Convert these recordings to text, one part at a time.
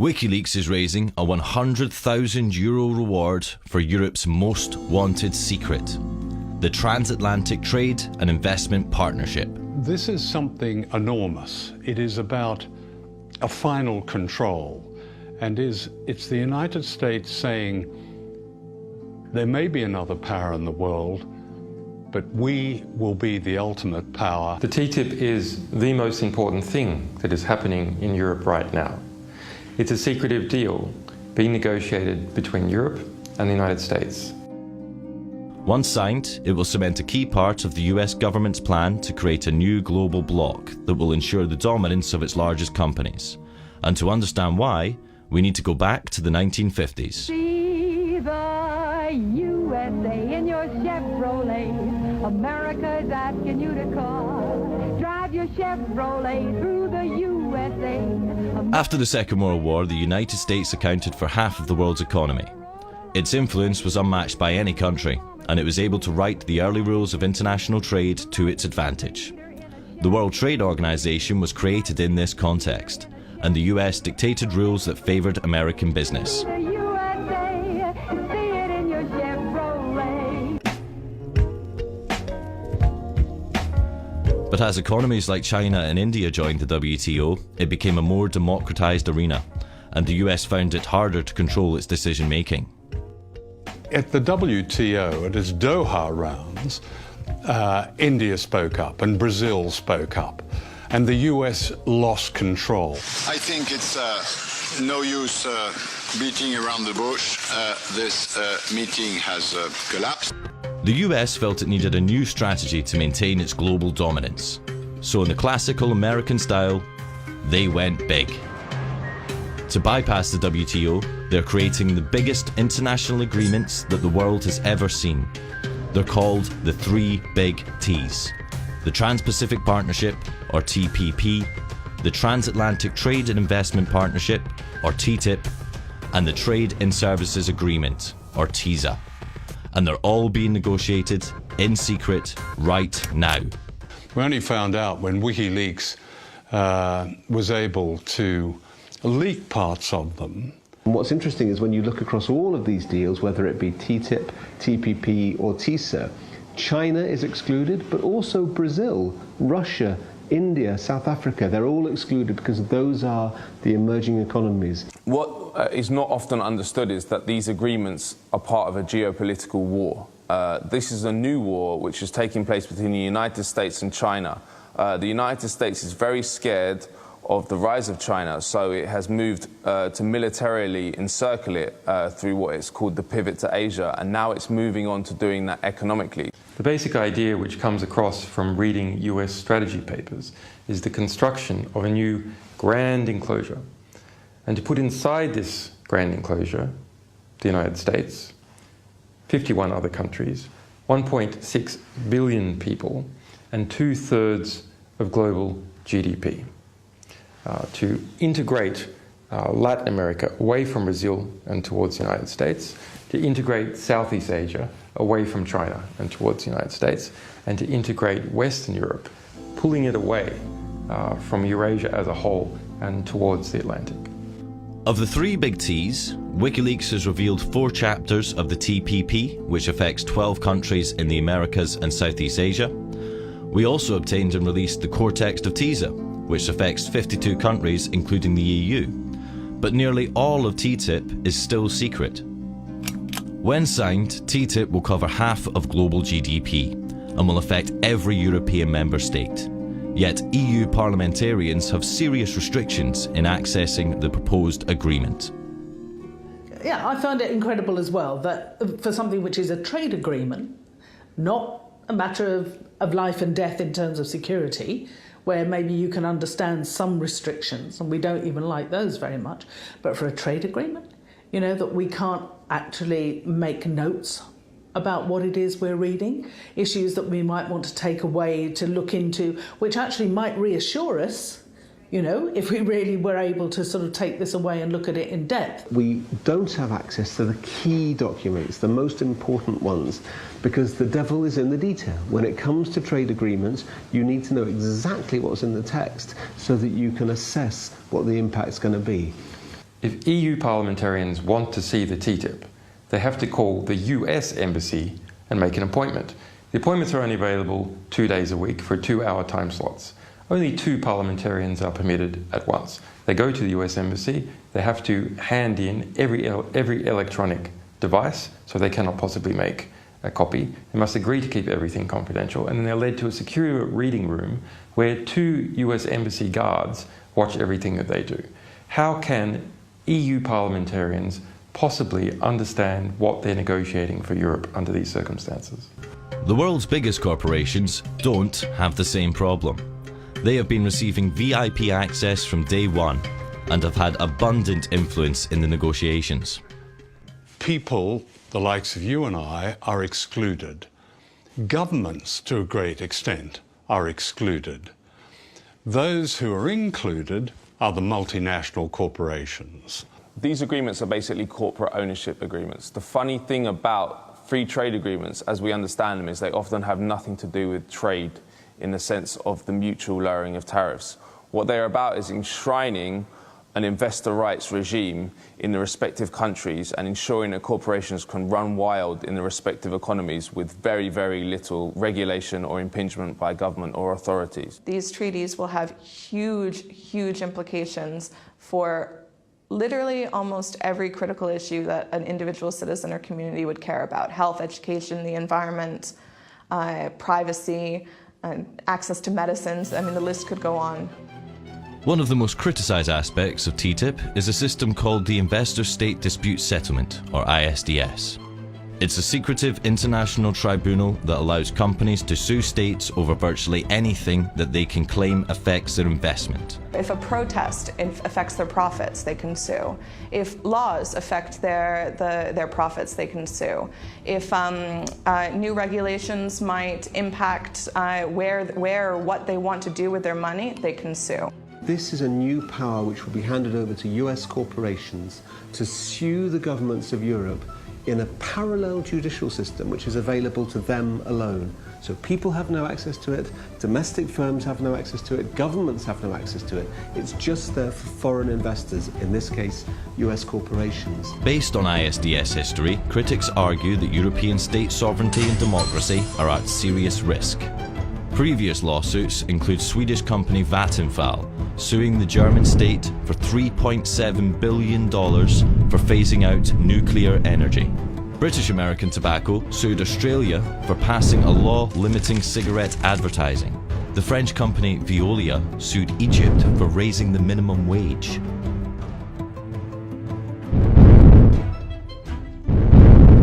WikiLeaks is raising a €100,000 reward for Europe's most wanted secret, the Transatlantic Trade and Investment Partnership. This is something enormous. It is about a final control, and it's the United States saying there may be another power in the world, but we will be the ultimate power. The TTIP is the most important thing that is happening in Europe right now. It's a secretive deal being negotiated between Europe and the United States. Once signed, it will cement a key part of the US government's plan to create a new global bloc that will ensure the dominance of its largest companies. And to understand why, we need to go back to the 1950s. See the USA in your Chevrolet. America is asking you to call. Drive your Chevrolet through the USA. After the Second World War, the United States accounted for half of the world's economy. Its influence was unmatched by any country, and it was able to write the early rules of international trade to its advantage. The World Trade Organization was created in this context, and the US dictated rules that favored American business. But as economies like China and India joined the WTO, it became a more democratized arena, and the US found it harder to control its decision-making. At the WTO, at its Doha rounds, India spoke up and Brazil spoke up, and the US lost control. I think it's no use beating around the bush. This meeting has collapsed. The US felt it needed a new strategy to maintain its global dominance. So in the classical American style, they went big. To bypass the WTO, they're creating the biggest international agreements that the world has ever seen. They're called the three big T's: the Trans-Pacific Partnership, or TPP, the Transatlantic Trade and Investment Partnership, or TTIP, and the Trade in Services Agreement, or TISA. And they're all being negotiated in secret right now. We only found out when WikiLeaks was able to leak parts of them. And what's interesting is when you look across all of these deals, whether it be TTIP, TPP or TISA, China is excluded, but also Brazil, Russia, India, South Africa, they're all excluded because those are the emerging economies. What is not often understood is that these agreements are part of a geopolitical war. This is a new war which is taking place between the United States and China. The United States is very scared of the rise of China, so it has moved to militarily encircle it through what is called the pivot to Asia, and now it's moving on to doing that economically. The basic idea which comes across from reading US strategy papers is the construction of a new grand enclosure. And to put inside this grand enclosure, the United States, 51 other countries, 1.6 billion people, and 2/3 of global GDP. To integrate Latin America away from Brazil and towards the United States, to integrate Southeast Asia away from China and towards the United States, and to integrate Western Europe, pulling it away from Eurasia as a whole and towards the Atlantic. Of the three big T's, WikiLeaks has revealed 4 chapters of the TPP, which affects 12 countries in the Americas and Southeast Asia. We also obtained and released the core text of TISA, which affects 52 countries, including the EU. But nearly all of TTIP is still secret. When signed, TTIP will cover half of global GDP and will affect every European member state. Yet EU parliamentarians have serious restrictions in accessing the proposed agreement. Yeah, I found it incredible as well that for something which is a trade agreement, not a matter of life and death in terms of security, where maybe you can understand some restrictions, and we don't even like those very much, but for a trade agreement, you know, that we can't actually make notes about what it is we're reading, issues that we might want to take away to look into, which actually might reassure us, you know, if we really were able to sort of take this away and look at it in depth. We don't have access to the key documents, the most important ones, because the devil is in the detail. When it comes to trade agreements, you need to know exactly what's in the text so that you can assess what the impact's going to be. If EU parliamentarians want to see the TTIP, they have to call the US embassy and make an appointment. The appointments are only available 2 days a week for 2-hour time slots. Only 2 parliamentarians are permitted at once. They go to the US embassy, they have to hand in every electronic device, so they cannot possibly make a copy. They must agree to keep everything confidential, and then they're led to a secure reading room where 2 US embassy guards watch everything that they do. How can EU parliamentarians possibly understand what they're negotiating for Europe under these circumstances? The world's biggest corporations don't have the same problem. They have been receiving VIP access from day one and have had abundant influence in the negotiations. People, the likes of you and I, are excluded. Governments, to a great extent, are excluded. Those who are included are the multinational corporations. These agreements are basically corporate ownership agreements. The funny thing about free trade agreements, as we understand them, is they often have nothing to do with trade in the sense of the mutual lowering of tariffs. What they're about is enshrining an investor rights regime in the respective countries and ensuring that corporations can run wild in the respective economies with very, very little regulation or impingement by government or authorities. These treaties will have huge, huge implications for literally almost every critical issue that an individual citizen or community would care about: health, education, the environment, privacy, access to medicines. I mean, the list could go on. One of the most criticised aspects of TTIP is a system called the Investor State Dispute Settlement, or ISDS. It's a secretive international tribunal that allows companies to sue states over virtually anything that they can claim affects their investment. If a protest affects their profits, they can sue. If laws affect their profits, they can sue. If new regulations might impact where or what they want to do with their money, they can sue. This is a new power which will be handed over to US corporations to sue the governments of Europe in a parallel judicial system which is available to them alone. So people have no access to it, domestic firms have no access to it, governments have no access to it. It's just there for foreign investors, in this case, US corporations. Based on ISDS history, critics argue that European state sovereignty and democracy are at serious risk. Previous lawsuits include Swedish company Vattenfall suing the German state for $3.7 billion for phasing out nuclear energy. British American Tobacco sued Australia for passing a law limiting cigarette advertising. The French company Veolia sued Egypt for raising the minimum wage.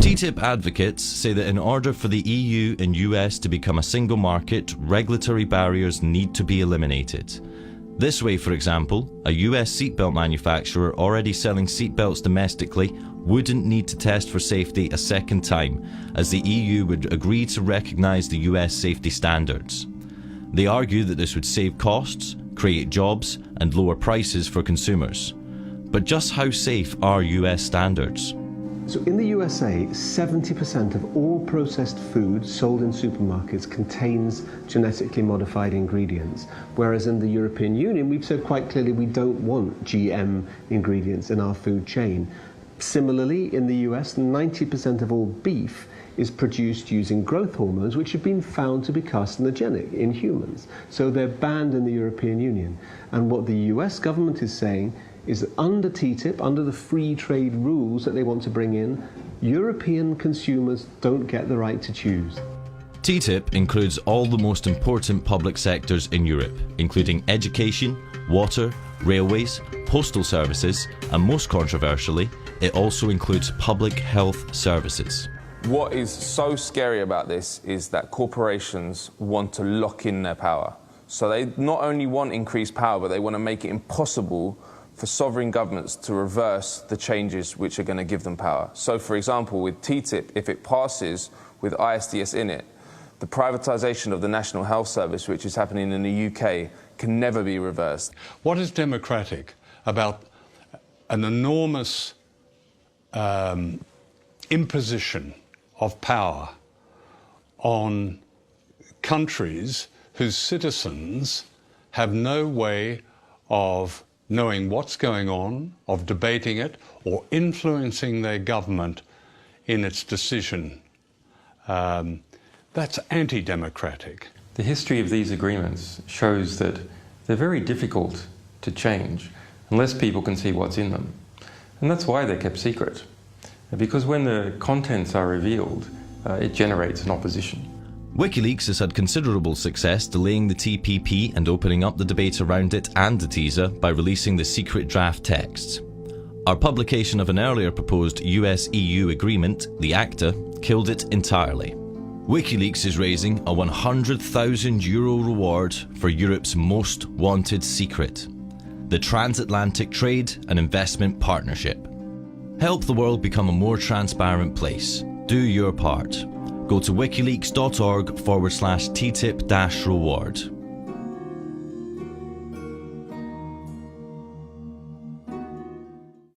TTIP advocates say that in order for the EU and US to become a single market, regulatory barriers need to be eliminated. This way, for example, a US seatbelt manufacturer already selling seatbelts domestically wouldn't need to test for safety a second time, as the EU would agree to recognise the US safety standards. They argue that this would save costs, create jobs, and lower prices for consumers. But just how safe are US standards? So in the USA, 70% of all processed food sold in supermarkets contains genetically modified ingredients, whereas in the European Union, we've said quite clearly we don't want GM ingredients in our food chain. Similarly, in the US, 90% of all beef is produced using growth hormones, which have been found to be carcinogenic in humans. So they're banned in the European Union. And what the US government is saying is that under TTIP, under the free trade rules that they want to bring in, European consumers don't get the right to choose. TTIP includes all the most important public sectors in Europe, including education, water, railways, postal services, and most controversially, it also includes public health services. What is so scary about this is that corporations want to lock in their power. So they not only want increased power, but they want to make it impossible for sovereign governments to reverse the changes which are going to give them power. So, for example, with TTIP, if it passes with ISDS in it, the privatisation of the National Health Service, which is happening in the UK, can never be reversed. What is democratic about an enormous imposition of power on countries whose citizens have no way of knowing what's going on, of debating it, or influencing their government in its decision. That's anti-democratic. The history of these agreements shows that they're very difficult to change unless people can see what's in them. And that's why they're kept secret. Because when the contents are revealed, it generates an opposition. WikiLeaks has had considerable success delaying the TPP and opening up the debate around it and the TISA by releasing the secret draft texts. Our publication of an earlier proposed US-EU agreement, the ACTA, killed it entirely. WikiLeaks is raising a €100,000 reward for Europe's most wanted secret, the Transatlantic Trade and Investment Partnership. Help the world become a more transparent place. Do your part. Go to wikileaks.org/TTIP-reward.